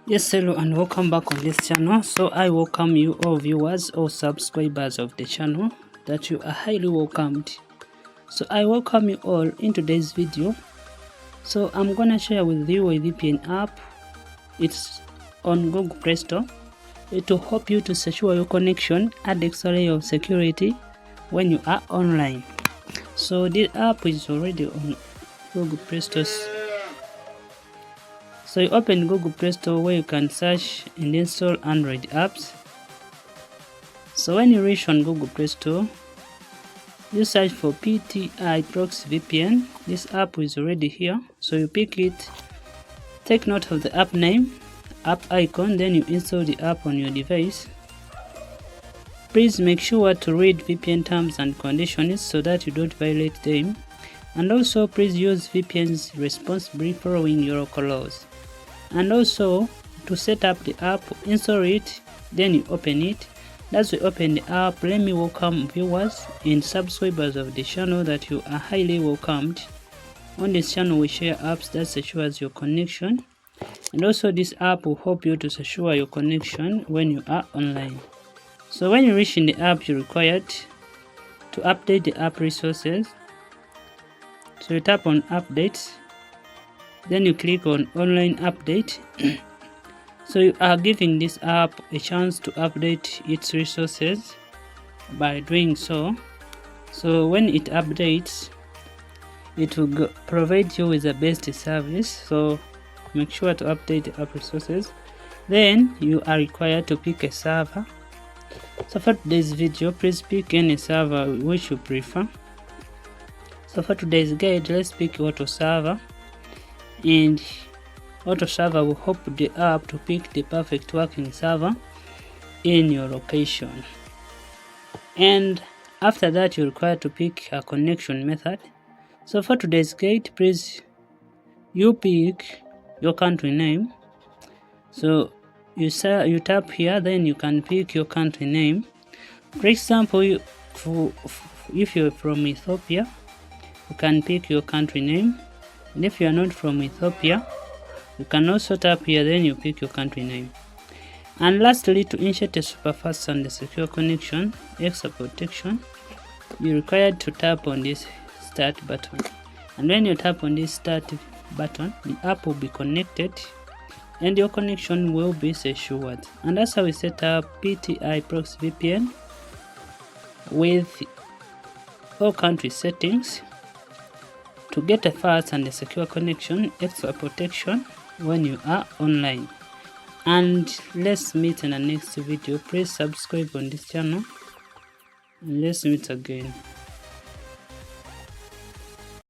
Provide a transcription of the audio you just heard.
Yes, hello and welcome back on this channel. So I welcome you all viewers or subscribers of the channel, that you are highly welcomed. So I welcome you all in today's video. So I'm gonna share with you a VPN app. It's on Google Play Store. It will help you to secure your connection, add extra layer of security when you are online. So this app is already on Google Play Store. So you open Google Play Store where you can search and install Android apps. So when you reach on Google Play Store, you search for PTI Proxy VPN. This app is already here, so you pick it, take note of the app name, app icon, then you install the app on your device. Please make sure to read VPN terms and conditions so that you don't violate them, and also please use VPNs responsibly following your local laws. And also, to set up the app, install it, then you open it. As we open the app, let me welcome viewers and subscribers of the channel, that you are highly welcomed. On this channel we share apps that secures your connection, and also this app will help you to secure your connection when you are online. So when you reach in the app, you're required to update the app resources. So you tap on update, then you click on online update. So you are giving this app a chance to update its resources by doing so. So when it updates, it will provide you with the best service. So make sure to update the app resources. Then you are required to pick a server. So for today's video, please pick any server which you prefer. So for today's guide, let's pick auto server. And auto server will help the app to pick the perfect working server in your location. And after that, you're required to pick a connection method. So for today's guide, please you pick your country name. So you tap here, then you can pick your country name. For example, if you're from Ethiopia, you can pick your country name. And if you are not from Ethiopia, you can also tap here, then you pick your country name. And lastly, to insert a super fast and a secure connection, extra protection, you're required to tap on this start button. And when you tap on this start button, the app will be connected and your connection will be secured. And that's how we set up PTI ProxyVPN with all country settings to get a fast and a secure connection, extra protection when you are online. And let's meet in the next video. Please subscribe on this channel, and let's meet again.